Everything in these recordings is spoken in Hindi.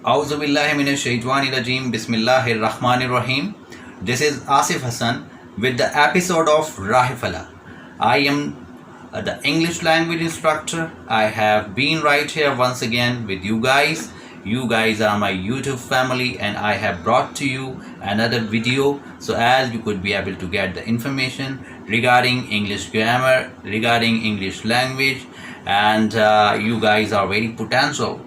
Auzubillahiminash-shaytanir-rajeem. Bismillahir-Rahmanir-Rahim. This is Asif Hassan with the episode of Rahifala. I am the English language instructor. I have been right here once again with you guys. You guys are my YouTube family and I have brought to you another video so as you could be able to get the information regarding English grammar, regarding English language, and you guys are very potential.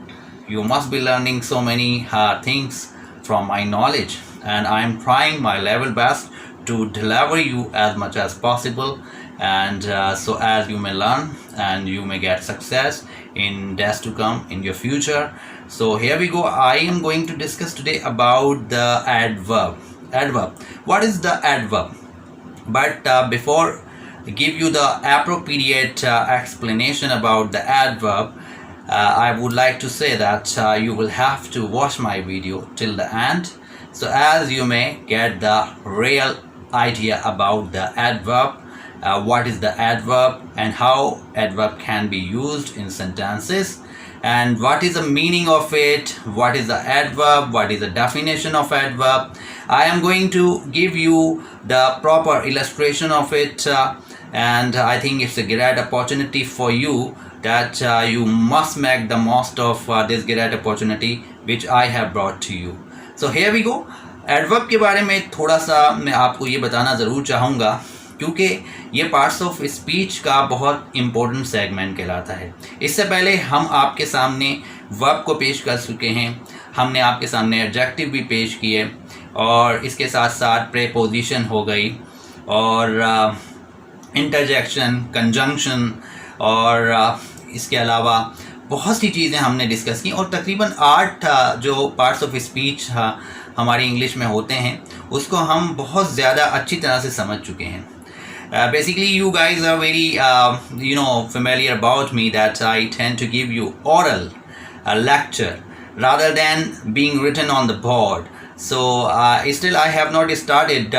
You must be learning so many things from my knowledge, and I am trying my level best to deliver you as much as possible, and so as you may learn and you may get success in days to come in your future. So here we go. I am going to discuss today about the adverb. What is the adverb? But before I give you the appropriate explanation about the adverb, I would like to say that you will have to watch my video till the end, so as you may get the real idea about the adverb, what is the adverb and how adverb can be used in sentences, and what is the meaning of it, what is the adverb, what is the definition of adverb. I am going to give you the proper illustration of it, and I think it's a great opportunity for you that you must make the most of this great opportunity which I have brought to you. So here we go. Adverb के बारे में थोड़ा सा मैं आपको ये बताना ज़रूर चाहूँगा क्योंकि ये पार्ट्स ऑफ स्पीच का बहुत इम्पोर्टेंट सेगमेंट कहलाता है। इससे पहले हम आपके सामने वर्ब को पेश कर चुके हैं, हमने आपके सामने एडजेक्टिव भी पेश किए और इसके साथ साथ प्रेपोजिशन हो गई और इंटरजेक्शन, कंजंक्शन और इसके अलावा बहुत सी चीज़ें हमने डिस्कस की और तकरीबन 8 जो पार्ट्स ऑफ स्पीच हमारी इंग्लिश में होते हैं उसको हम बहुत ज़्यादा अच्छी तरह से समझ चुके हैं। Basically you guys are very familiar about me that I tend to give you oral lecture rather than being written on the board. So still I have not started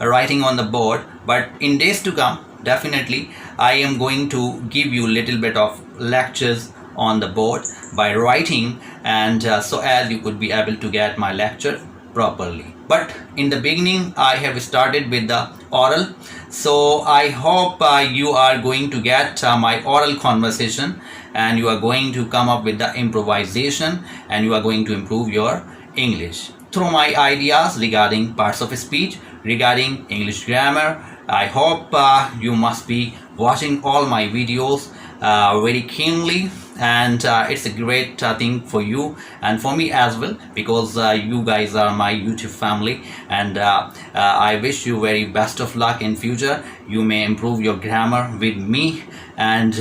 writing on the board, but in days to come definitely I am going to give you little bit of lectures on the board by writing, and so as you could be able to get my lecture properly. But in the beginning I have started with the oral, so I hope you are going to get my oral conversation and you are going to come up with the improvisation and you are going to improve your English through my ideas regarding parts of speech, regarding English grammar. I hope you must be watching all my videos very keenly, and it's a great thing for you and for me as well, because you guys are my YouTube family, and I wish you very best of luck in future. You may improve your grammar with me, and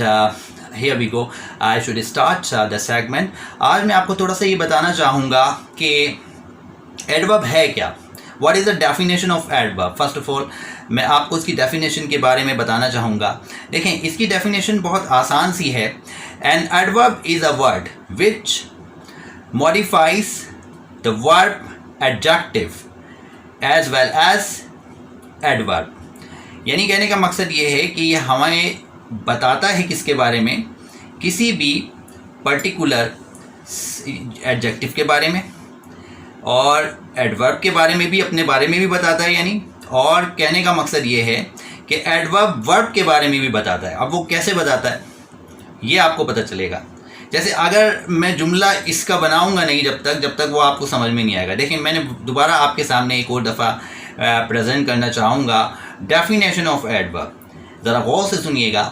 here we go. I should start the segment. आज मैं आपको थोड़ा सा ये बताना चाहूँगा कि एडवर्ब है क्या, What is the definition of adverb? First of all, मैं आपको इसकी डेफिनेशन के बारे में बताना चाहूँगा। देखें, इसकी डेफिनेशन बहुत आसान सी है। An adverb is a word which modifies the verb adjective as well as adverb. यानी कहने का मकसद ये है कि ये हमें बताता है किसके बारे में, किसी भी पर्टिकुलर एडजेक्टिव के बारे में और एडवर्ब के बारे में भी, अपने बारे में भी बताता है यानी, और कहने का मकसद ये है कि एडवर्ब वर्ब के बारे में भी बताता है। अब वो कैसे बताता है ये आपको पता चलेगा। जैसे अगर मैं जुमला इसका बनाऊंगा नहीं जब तक वो आपको समझ में नहीं आएगा। देखिए, मैंने दोबारा आपके सामने एक और दफ़ा प्रेजेंट करना चाहूँगा डेफिनेशन ऑफ एडवर्ब। ज़रा गौर से सुनिएगा।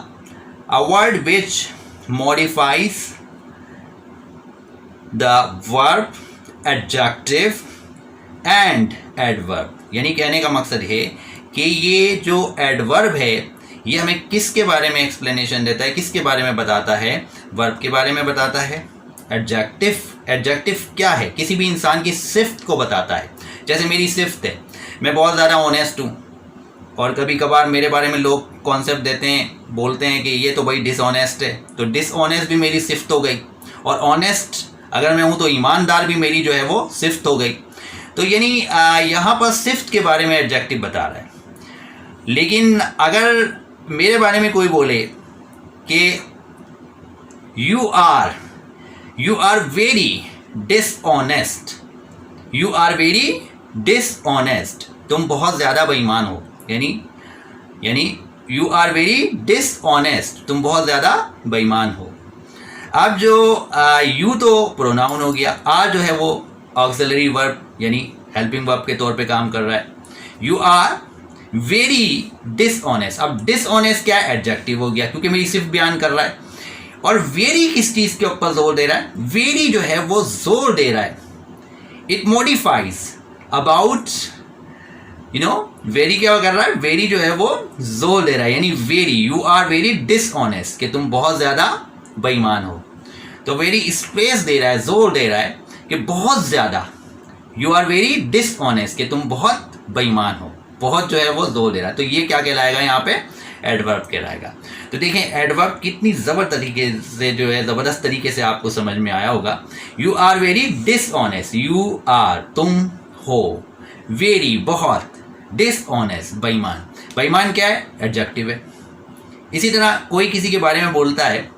A word which modifies the verb, adjective and adverb. यानी कहने का मकसद है कि ये जो एडवर्ब है ये हमें किसके बारे में एक्सप्लेनेशन देता है, किसके बारे में बताता है, वर्ब के बारे में बताता है। एडजेक्टिव क्या है, किसी भी इंसान की सिफ्त को बताता है। जैसे मेरी सिफ्त है, मैं बहुत ज़्यादा ऑनेस्ट हूँ, और कभी कभार मेरे बारे में लोग कॉन्सेप्ट देते हैं, बोलते हैं कि ये तो भाई डिसऑनेस्ट है, तो डिसऑनेस्ट भी मेरी सिफ्त हो गई, और ऑनेस्ट अगर मैं हूँ तो ईमानदार भी मेरी जो है वो सिफ्त हो गई। तो यानी यहाँ पर सिफ्त के बारे में एडजेक्टिव बता रहा है। लेकिन अगर मेरे बारे में कोई बोले कि you are very dishonest, you are very dishonest, तुम बहुत ज़्यादा बेईमान हो, यानी यू आर वेरी डिसऑनेस्ट, तुम बहुत ज़्यादा बेईमान हो। अब जो यू तो प्रोनाउन हो गया, आर जो है वो ऑक्सिलरी वर्ब यानी हेल्पिंग वर्ब के तौर पे काम कर रहा है। यू आर वेरी डिसऑनेस्ट, अब डिसऑनेस्ट क्या है, एडजेक्टिव हो गया क्योंकि मेरी सिर्फ बयान कर रहा है। और वेरी किस चीज़ के ऊपर जोर दे रहा है, वेरी जो है वो जोर दे रहा है, इट मॉडिफाइज अबाउट, वेरी क्या कर रहा है, वेरी जो है वो जोर दे रहा है, यानी very, you are very dishonest कि तुम बहुत ज़्यादा बेईमान हो। तो वेरी स्पेस दे रहा है, जोर दे रहा है कि बहुत ज़्यादा, यू आर वेरी डिसऑनेस्ट कि तुम बहुत बेईमान हो, बहुत जो है वो जोर दे रहा है। तो ये क्या कहलाएगा, यहाँ पे एडवर्ब कहलाएगा। तो देखें एडवर्ब कितनी ज़बरदस्त तरीके से आपको समझ में आया होगा। You are very dishonest, you are तुम हो, वेरी बहुत, डिसऑनेस्ट बेईमान, बेईमान क्या है, एडजेक्टिव है। इसी तरह कोई किसी के बारे में बोलता है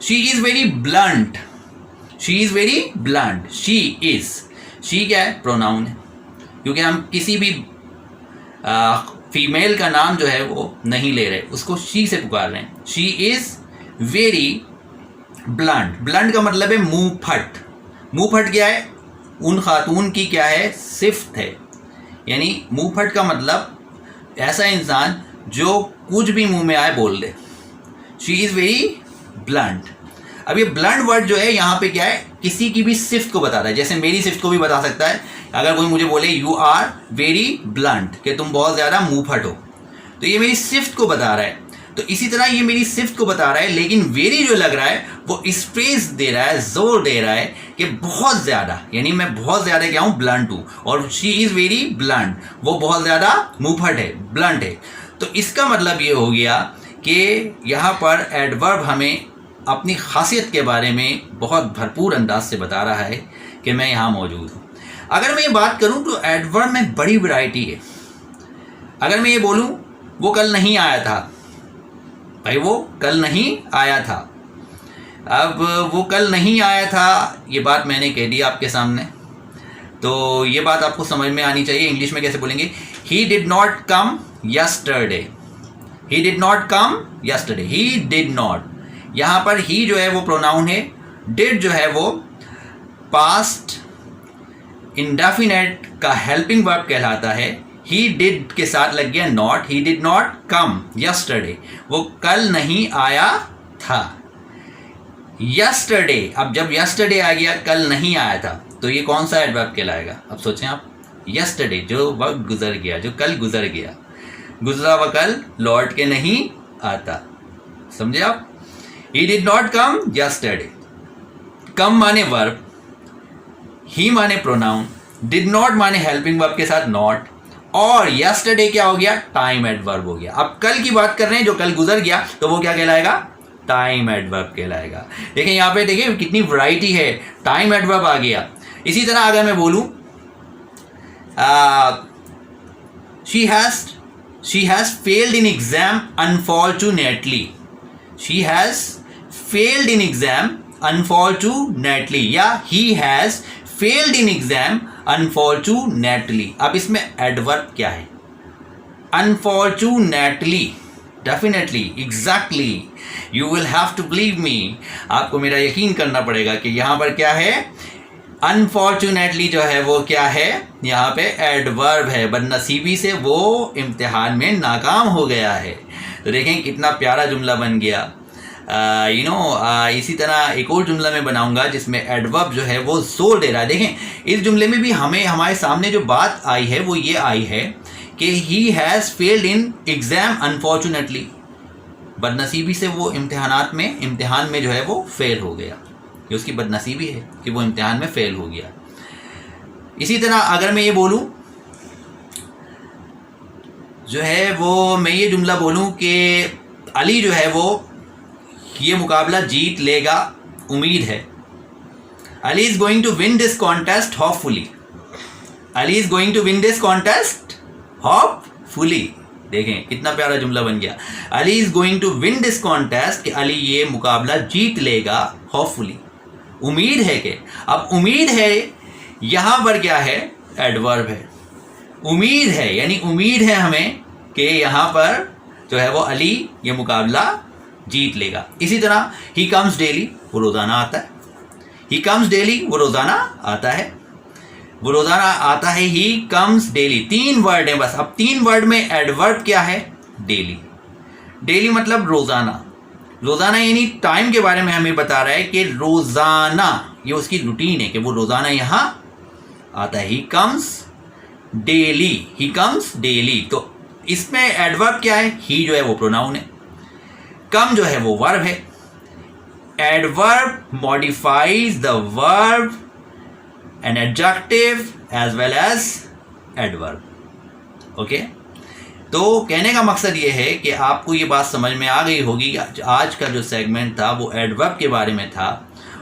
she is very blunt, she is very blunt, she is, she क्या है, प्रोनाउन है, क्योंकि हम किसी भी फीमेल का नाम जो है वो नहीं ले रहे, उसको शी से पुकार रहे हैं। She is very blunt, blunt का मतलब है मुंह फट, मुंह फट क्या है, उन खातून की क्या है, सिफ्त है, यानी मुंह फट का मतलब ऐसा इंसान जो कुछ भी मुंह में आए बोल दे। She is very blunt. अब ये ब्लंट वर्ड जो है यहाँ पे क्या है, किसी की भी सिफ्त को बताता है, जैसे मेरी सिफ्त को भी बता सकता है। अगर कोई मुझे बोले यू आर वेरी ब्लंट कि तुम बहुत ज़्यादा मुंह फट हो, तो ये मेरी सिफ्त को बता रहा है। तो इसी तरह ये मेरी सिफ्त को बता रहा है, लेकिन वेरी जो लग रहा है वो स्पेस दे रहा है, जोर दे रहा है कि बहुत ज़्यादा, यानी मैं बहुत ज़्यादा क्या हूँ, ब्लंट हूँ। और शी इज़ वेरी ब्लंट, वो बहुत ज़्यादा मुंहफट है, ब्लंट है। तो इसका मतलब ये हो गया कि यहाँ पर एडवर्ब हमें अपनी खासियत के बारे में बहुत भरपूर अंदाज से बता रहा है कि मैं यहाँ मौजूद हूँ। अगर मैं ये बात करूँ तो एडवर्ब में बड़ी वैरायटी है। अगर मैं ये बोलूँ वो कल नहीं आया था, भाई वो कल नहीं आया था, अब वो कल नहीं आया था, ये बात मैंने कह दी आपके सामने, तो ये बात आपको समझ में आनी चाहिए। इंग्लिश में कैसे बोलेंगे, ही did not come yesterday, he did not come yesterday, he did not, यहाँ पर ही जो है वो प्रोनाउन है, डिड जो है वो पास्ट इंडेफिनेट का हेल्पिंग वर्ब कहलाता है। ही डिड के साथ लग गया not, he did not come yesterday, वो कल नहीं आया था। यस्टरडे, अब जब यस्टरडे आ गया, कल नहीं आया था, तो ये कौन सा एडवर्ब कहलाएगा। अब सोचें आप, यस्टरडे जो वक्त गुजर गया, जो कल गुजर गया, गुजरा हुआ कल लौट के नहीं आता, समझे आप। He did not come yesterday, come माने वर्ब, ही माने प्रोनाउन, डिड नॉट माने हेल्पिंग वर्ब के साथ नॉट, और यस्टरडे क्या हो गया, टाइम एडवर्ब हो गया। अब कल की बात कर रहे हैं, जो कल गुजर गया, तो वो क्या कहलाएगा, टाइम एडवर्ब कहलाएगा। देखिए यहाँ पे देखिए कितनी वैरायटी है, टाइम एडवर्ब आ गया। इसी तरह अगर मैं बोलूँ she has failed in exam unfortunately, she has failed in exam unfortunately, या he has failed in exam unfortunately। अब इसमें एडवर्ब क्या है, unfortunately, definitely, exactly, you will have to believe me, आपको मेरा यकीन करना पड़ेगा कि यहाँ पर क्या है, अनफॉर्चुनेटली जो है वो क्या है, यहाँ पे एडवर्ब है, बदनसीबी से वो इम्तिहान में नाकाम हो गया है। तो देखें कितना प्यारा जुमला बन गया। इसी तरह एक और जुमला मैं बनाऊंगा जिसमें एडवर्ब जो है वो जोर दे रहा है। देखें इस जुमले में भी हमारे सामने जो बात आई है वो ये आई है कि he has failed in exam unfortunately, बदनसीबी से वो इम्तिहान में जो है वो फेल हो गया, ये उसकी बदनसीबी है कि वो इम्तिहान में फेल हो गया। इसी तरह अगर मैं ये बोलूँ जो है वो, मैं ये जुमला बोलूँ कि अली जो है वो ये मुकाबला जीत लेगा, उम्मीद है। Ali is going to win this contest hopefully, Ali is going to win this contest hopefully. देखें कितना प्यारा जुमला बन गया, Ali is going to win this contest, कि अली ये मुकाबला जीत लेगा, होपफुली, उम्मीद है कि, अब उम्मीद है यहाँ पर क्या है, एडवर्ब है। उम्मीद है यानी उम्मीद है हमें कि यहाँ पर जो है वो अली ये मुकाबला जीत लेगा। इसी तरह ही कम्स डेली, वो रोज़ाना आता है। ही कम्स डेली, वो रोज़ाना आता है, वो रोज़ाना आता है। ही कम्स डेली, 3 वर्ड है बस। अब 3 वर्ड में एडवर्ब क्या है, डेली। डेली मतलब रोज़ाना। रोज़ाना यानी टाइम के बारे में हमें बता रहा है कि रोज़ाना ये उसकी रूटीन है कि वो रोज़ाना यहाँ आता है। He comes daily, he comes daily. तो इसमें एडवर्ब क्या है, ही जो है वो प्रोनाउन है, कम जो है वो वर्ब है। Adverb modifies the verb an adjective as well as adverb. Okay, तो कहने का मकसद ये है कि आपको ये बात समझ में आ गई होगी कि आज का जो सेगमेंट था वो एडवर्ब के बारे में था।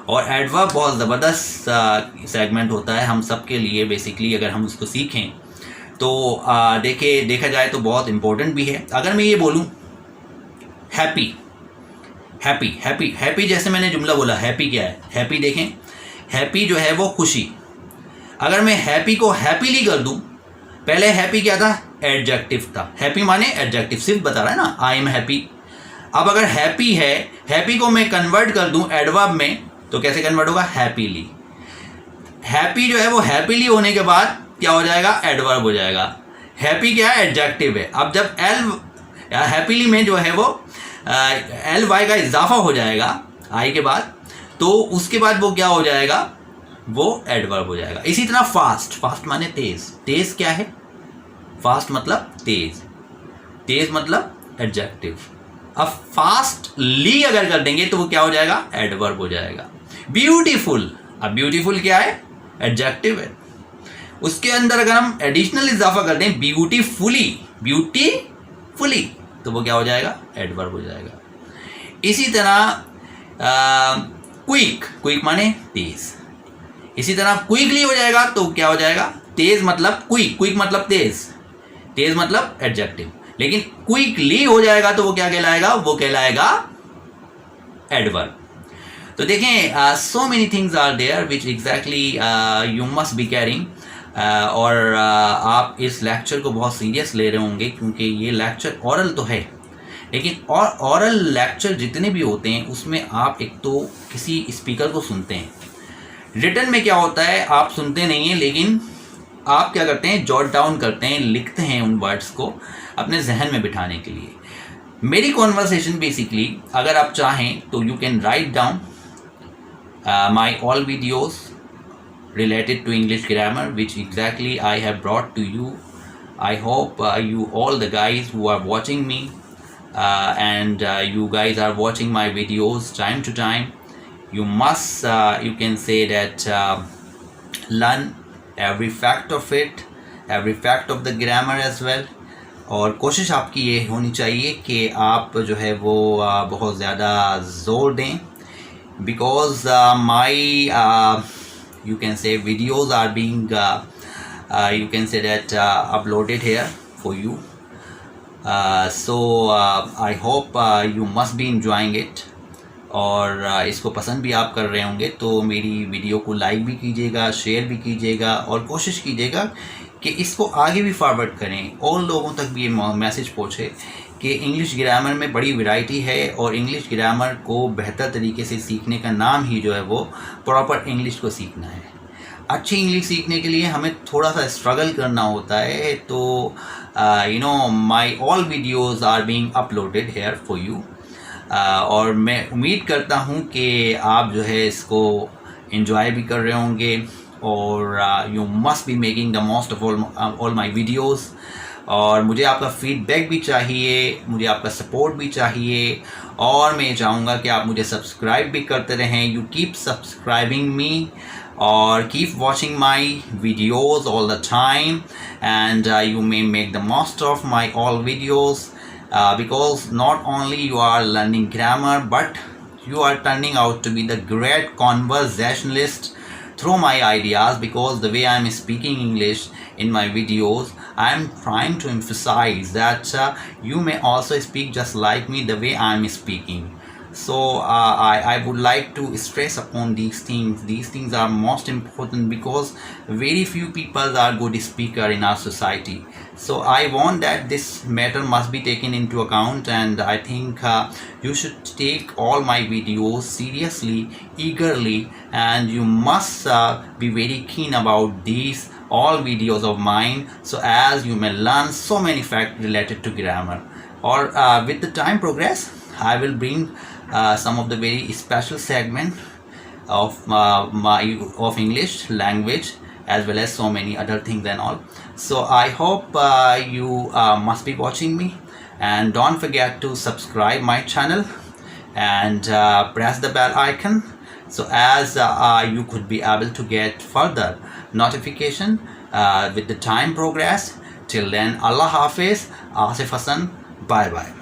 और एडवर्ब बहुत ज़बरदस्त सेगमेंट होता है हम सब के लिए बेसिकली, अगर हम उसको सीखें तो देखा जाए तो बहुत इम्पोर्टेंट भी है। अगर मैं ये बोलूँ हैप्पी, हैप्पी हैप्पी हैप्पी जैसे मैंने जुमला बोला, हैप्पी क्या है, हैप्पी देखें, हैप्पी जो है वो खुशी। अगर मैं हैप्पी को हैप्पीली कर दूं, पहले हैप्पी क्या था, एडजेक्टिव था। हैप्पी माने एडजेक्टिव, सिर्फ बता रहा है ना, आई एम हैप्पी। अब अगर हैप्पी है, हैप्पी को मैं कन्वर्ट कर दूं एडवर्ब में तो कैसे कन्वर्ट होगा, हैप्पीली। हैप्पी जो है वो हैप्पीली होने के बाद क्या हो जाएगा, एडवर्ब हो जाएगा। हैप्पी क्या है, एडजेक्टिव है। अब जब हैप्पीली में जो है वो एल वाई का इजाफा हो जाएगा आई के बाद, तो उसके बाद वो क्या हो जाएगा, वो एडवर्ब हो जाएगा। इसी तरह फास्ट, फास्ट माने तेज, तेज क्या है, फास्ट मतलब तेज, तेज मतलब एडजेक्टिव। अब फास्टली अगर कर देंगे तो वो क्या हो जाएगा, एडवर्ब हो जाएगा। ब्यूटीफुल, अब ब्यूटीफुल क्या है, एडजेक्टिव है। उसके अंदर अगर हम एडिशनल इजाफा कर दें ब्यूटीफुली, ब्यूटीफुली, तो वो क्या हो जाएगा, एडवर्ब हो जाएगा। इसी तरह क्विक, क्विक माने तेज, इसी तरह क्विकली हो जाएगा तो क्या हो जाएगा, तेज मतलब क्विक, क्विक मतलब तेज, तेज मतलब एडजेक्टिव। लेकिन क्विकली हो जाएगा तो वो क्या कहलाएगा, वो कहलाएगा एडवर्ब। तो देखें, so many things are there which exactly you must be caring. और आप इस लेक्चर को बहुत सीरियस ले रहे होंगे क्योंकि ये लेक्चर ओरल तो है, लेकिन और ओरल लेक्चर जितने भी होते हैं उसमें आप एक तो किसी स्पीकर को सुनते हैं। रिटन में क्या होता है, आप सुनते नहीं हैं, लेकिन आप क्या करते हैं, जॉट डाउन करते हैं, लिखते हैं उन वर्ड्स को अपने जहन में बिठाने के लिए। मेरी कॉन्वर्सेशन बेसिकली अगर आप चाहें तो you can write down my all videos related to English grammar which exactly I have brought to you. I hope you all the guys who are watching me and you guys are watching my videos time to time, you must you can say that learn every fact of it, every fact of the grammar as well. और कोशिश आपकी ये होनी चाहिए कि आप जो है वो बहुत ज़्यादा ज़ोर दें, because my you can say videos are being you can say that uploaded here for you. So I hope you must be enjoying it. और इसको पसंद भी आप कर रहे होंगे तो मेरी वीडियो को लाइक भी कीजिएगा, शेयर भी कीजिएगा और कोशिश कीजिएगा कि इसको आगे भी फॉरवर्ड करें और लोगों तक भी ये मैसेज पहुँचे कि इंग्लिश ग्रामर में बड़ी वैरायटी है और इंग्लिश ग्रामर को बेहतर तरीके से सीखने का नाम ही जो है वो प्रॉपर इंग्लिश को सीखना है। अच्छी इंग्लिश सीखने के लिए हमें थोड़ा सा स्ट्रगल करना होता है। तो you know my all videos are being uploaded here for you. और मैं उम्मीद करता हूँ कि आप जो है इसको एंजॉय भी कर रहे होंगे और you must be making the most of all my videos. और मुझे आपका फीडबैक भी चाहिए, मुझे आपका सपोर्ट भी चाहिए और मैं चाहूँगा कि आप मुझे सब्सक्राइब भी करते रहें। You keep subscribing me or keep watching my videos all the time and you may make the most of my all videos because not only you are learning grammar but you are turning out to be the great conversationalist through my ideas, because the way I am speaking English in my videos I am trying to emphasize that you may also speak just like me the way I am speaking. So I would like to stress upon these things. These things are most important because very few people are good speaker in our society. So I want that this matter must be taken into account, and I think you should take all my videos seriously, eagerly, and you must be very keen about these all videos of mine, so as you may learn so many facts related to grammar. Or with the time progress, I will bring some of the very special segment of of English language, as well as so many other things and all. So I hope you must be watching me, and don't forget to subscribe my channel and press the bell icon, so as you could be able to get further notification with the time progress. Till then, Allah Hafiz, Asif Hassan, bye bye.